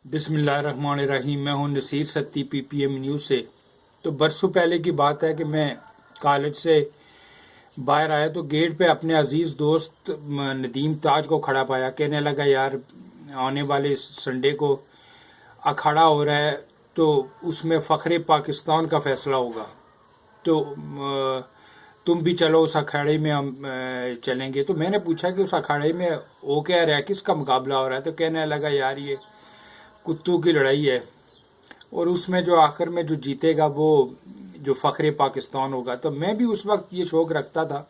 बिस्मिल्लाहिर्रहमानिर्रहीम। मैं हूं नसीर सत्ती PPM न्यूज़ से। तो बरसों पहले की बात है कि मैं कॉलेज से बाहर आया तो गेट पे अपने अजीज़ दोस्त नदीम ताज को खड़ा पाया। कहने लगा, यार आने वाले संडे को अखाड़ा हो रहा है तो उसमें फ़ख्रे पाकिस्तान का फ़ैसला होगा, तो तुम भी चलो उस अखाड़े में, हम चलेंगे। तो मैंने पूछा कि उस अखाड़े में हो क्या रहा है, किसका मुकाबला हो रहा है। तो कहने लगा, यार ये कुत्तों की लड़ाई है और उसमें जो आखिर में जो जीतेगा वो जो फ़ख्रे पाकिस्तान होगा। तो मैं भी उस वक्त ये शौक़ रखता था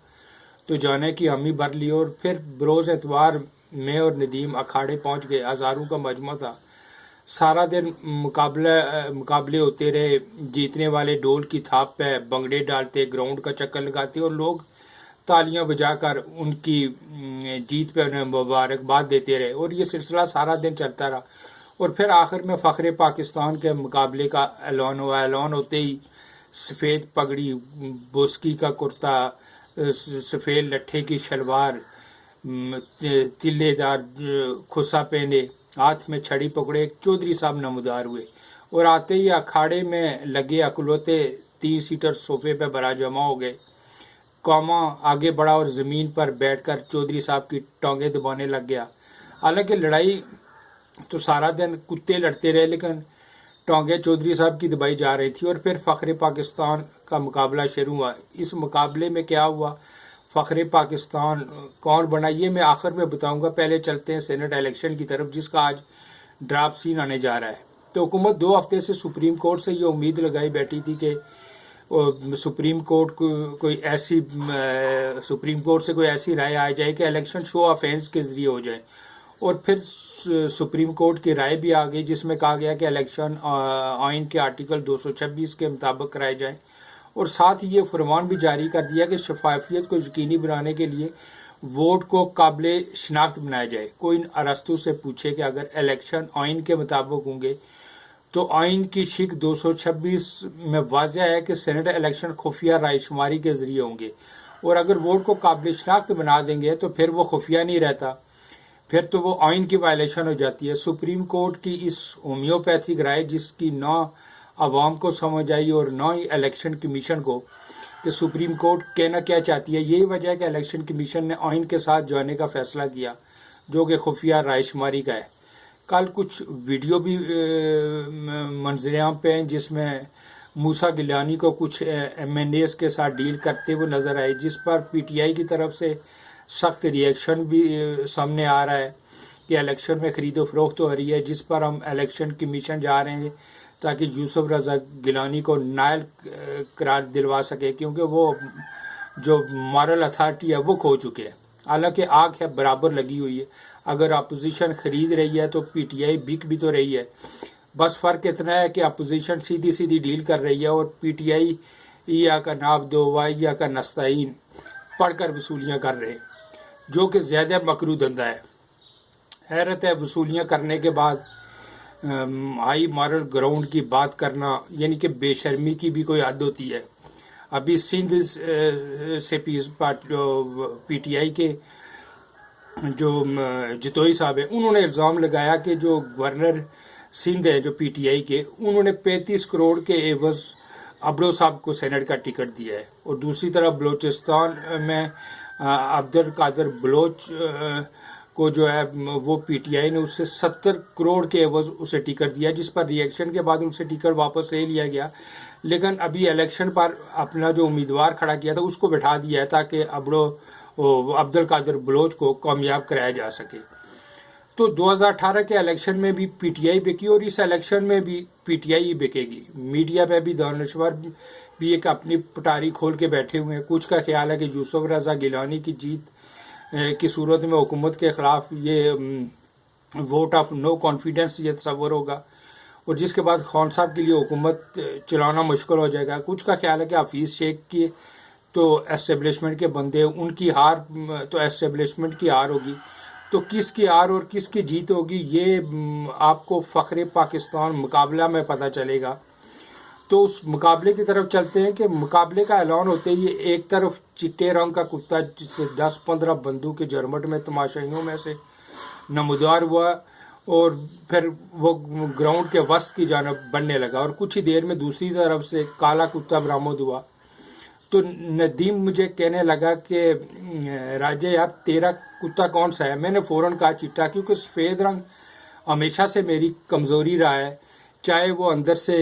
तो जाने की हामी भर ली और फिर बरोज़ एतवार मैं और नदीम अखाड़े पहुंच गए। हज़ारों का मजमा था। सारा दिन मुकाबले होते रहे। जीतने वाले ढोल की थाप पे बंगड़े डालते, ग्राउंड का चक्कर लगाते और लोग तालियां बजाकर उनकी जीत पे उन्हें मुबारकबाद देते रहे और ये सिलसिला सारा दिन चलता रहा। और फिर आखिर में फ़ख्रे पाकिस्तान के मुकाबले का ऐलान हुआ। ऐलान होते ही सफ़ेद पगड़ी, बोस्की का कुर्ता, सफ़ेद लट्ठे की शलवार, तिल्लेदार खुसा पहने, हाथ में छड़ी पकड़े एक चौधरी साहब नमदार हुए और आते ही अखाड़े में लगे अकलौते 3 सीटर सोफे पर बरा जमा हो गए। कौमा आगे बढ़ा और ज़मीन पर बैठकर चौधरी साहब की टांगें दबाने लग गया। हालांकि लड़ाई तो सारा दिन कुत्ते लड़ते रहे, लेकिन टांगे चौधरी साहब की दबाई जा रही थी। और फिर फ़ख्रे पाकिस्तान का मुकाबला शुरू हुआ। इस मुकाबले में क्या हुआ, फ़ख्रे पाकिस्तान कौन बना, ये मैं आखिर में बताऊंगा। पहले चलते हैं सेनेट इलेक्शन की तरफ, जिसका आज ड्राफ्ट सीन आने जा रहा है। तो हुकूमत 2 हफ्ते से सुप्रीम कोर्ट से ये उम्मीद लगाई बैठी थी कि सुप्रीम कोर्ट से कोई ऐसी राय आ जाए कि इलेक्शन शो ऑफ हैंड्स के ज़रिए हो जाए। और फिर सुप्रीम कोर्ट की राय भी आ गई जिसमें कहा गया कि इलेक्शन आइन के आर्टिकल 226 के मुताबिक कराए जाएं। और साथ ही ये फरमान भी जारी कर दिया कि शफाफियत को यकीनी बनाने के लिए वोट को काबिल शनाख्त बनाया जाए। कोई अरस्तु से पूछे कि अगर इलेक्शन आइन के मुताबिक होंगे तो आइन की शिक 226 में वाज़ह है कि सेनेट इलेक्शन खुफिया रायशुमारी के ज़रिए होंगे, और अगर वोट को काबिल शनाख्त बना देंगे तो फिर वो खुफिया नहीं रहता, फिर तो वो आइन की वायलेशन हो जाती है। सुप्रीम कोर्ट की इस होम्योपैथिक राय, जिसकी ना आवाम को समझ आई और ना ही इलेक्शन कमीशन को कि सुप्रीम कोर्ट कहना क्या चाहती है, यही वजह है कि इलेक्शन कमीशन ने आइन के साथ जाने का फैसला किया जो कि खुफिया रायशुमारी का है। कल कुछ वीडियो भी मंजरेआम पे हैं जिसमें मूसा गिलानी को कुछ MNAs के साथ डील करते हुए नज़र आए, जिस पर PTI की तरफ से सख्त रिएक्शन भी सामने आ रहा है कि इलेक्शन में खरीदो फरोख्त हो रही है, जिस पर हम इलेक्शन कमीशन जा रहे हैं ताकि यूसुफ रज़ा गिलानी को नायल करार दिलवा सके, क्योंकि वो जो मॉरल अथॉरिटी है वो खो चुके हैं। हालांकि आग है बराबर लगी हुई है। अगर अपोजिशन खरीद रही है तो PTI बिक भी तो रही है। बस फ़र्क इतना है कि अपोजिशन सीधी सीधी डील कर रही है और PTI या का नाब दो वाइया का नस्ताइन पढ़कर वसूलियाँ कर रहे हैं, जो कि ज़्यादा मकरू धंधा है। हैरत है, वसूलियाँ करने के बाद हाई मॉरल ग्राउंड की बात करना, यानी कि बेशर्मी की भी कोई हद होती है। अभी सिंध से PTI के जो जितोई साहब हैं, उन्होंने इल्ज़ाम लगाया कि जो गवर्नर सिंध है जो PTI के, उन्होंने 35 करोड़ के एवज़ अब्दो साहब को सेनेट का टिकट दिया है। और दूसरी तरफ बलोचिस्तान में अब्दुल कादर बलोच को जो है वो PTI ने उससे 70 करोड़ के एवज़ उसे टिकट दिया, जिस पर रिएक्शन के बाद उनसे टिकट वापस ले लिया गया। लेकिन अभी इलेक्शन पर अपना जो उम्मीदवार खड़ा किया था उसको बैठा दिया है ताकि अब्दुल कादर बलोच को कामयाब कराया जा सके। तो 2018 के इलेक्शन में भी PTI बिकी और इस इलेक्शन में भी PTI ही बिकेगी। मीडिया पे भी दानश्वर भी एक अपनी पटारी खोल के बैठे हुए हैं। कुछ का ख्याल है कि यूसुफ रज़ा गिलानी की जीत की सूरत में हुकूमत के ख़िलाफ़ ये वोट ऑफ नो कॉन्फिडेंस ये तस्वर होगा और जिसके बाद खान साहब के लिए हुकूमत चलाना मुश्किल हो जाएगा। कुछ का ख्याल है कि हफीज़ शेख की तो एस्टेब्लिशमेंट के बंदे, उनकी हार तो एस्टेब्लिशमेंट की हार होगी। तो किसकी हार और किसकी जीत होगी ये आपको फ़ख्रे पाकिस्तान मुकाबला में पता चलेगा। तो उस मुकाबले की तरफ चलते हैं कि मुकाबले का ऐलान होते ही एक तरफ चिट्टे रंग का कुत्ता जिससे 10-15 बंदूक के झरमट में तमाशाइयों में से नमदार हुआ اور پھر وہ گراؤنڈ کے وسط کی جانب بڑھنے لگا اور کچھ ہی دیر میں دوسری طرف سے کالا کتا برآمد ہوا۔ تو ندیم مجھے کہنے لگا کہ راجے یار تیرا کتا کون سا ہے؟ میں نے فوراً کہا چٹا، کیونکہ سفید رنگ ہمیشہ سے میری کمزوری رہا ہے، چاہے وہ اندر سے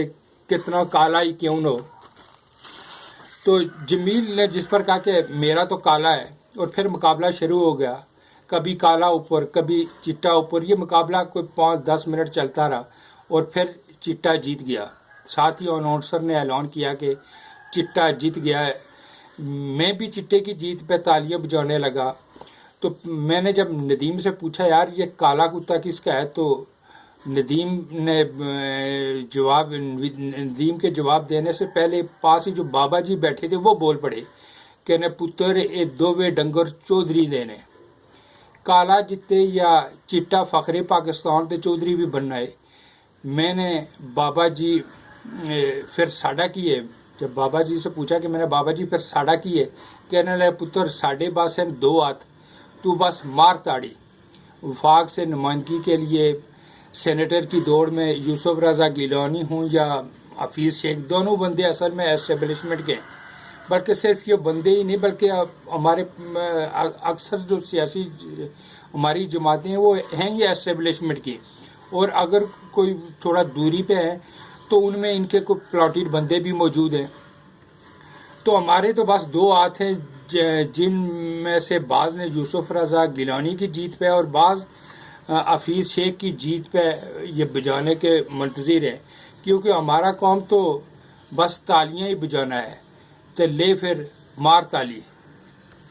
کتنا کالا ہی کیوں نہ ہو۔ تو جمیل نے جس پر کہا کہ میرا تو کالا ہے، اور پھر مقابلہ شروع ہو گیا، کبھی کالا اوپر کبھی چٹا اوپر۔ یہ مقابلہ کوئی 5-10 منٹ چلتا رہا اور پھر چٹا جیت گیا۔ ساتھ ہی اناؤنسر نے اعلان کیا کہ چٹا جیت گیا ہے۔ میں بھی چٹے کی جیت پہ تالیاں بجانے لگا۔ تو میں نے جب ندیم سے پوچھا یار یہ کالا کتا کس کا ہے، تو ندیم کے جواب دینے سے پہلے پاس ہی جو بابا جی بیٹھے تھے وہ بول پڑے کہ نے پتر اے دووے ڈنگر چودھری نے کالا جتے یا چٹا فخر پاکستان تے چودھری بھی بننا ہے۔ میں نے بابا جی پھر ساڈا کیے، جب بابا جی سے پوچھا کہ میں نے بابا جی پھر ساڈا کیے، کہنے لگے پتر ساڈے پاس ہیں 2 ہاتھ، تو بس مار تاڑی۔ وفاق سے نمائندگی کے لیے سینیٹر کی دوڑ میں یوسف رضا گیلانی ہوں یا حفیظ شیخ، دونوں بندے اصل میں اسٹیبلشمنٹ کے ہیں، بلکہ صرف یہ بندے ہی نہیں بلکہ ہمارے اکثر جو سیاسی ہماری جماعتیں ہیں وہ ہیں یہ اسٹیبلشمنٹ کی، اور اگر کوئی تھوڑا دوری پہ ہے تو ان میں ان کے کوئی پلاٹیڈ بندے بھی موجود ہیں۔ تو ہمارے تو بس 2 ہاتھ ہیں، جن میں سے بعض نے یوسف رضا گیلانی کی جیت پہ اور بعض حفیظ شیخ کی جیت پہ یہ بجانے کے منتظر ہیں، کیونکہ ہمارا قوم تو بس تالیاں ہی بجانا ہے۔ تو لے پھر مار تالی۔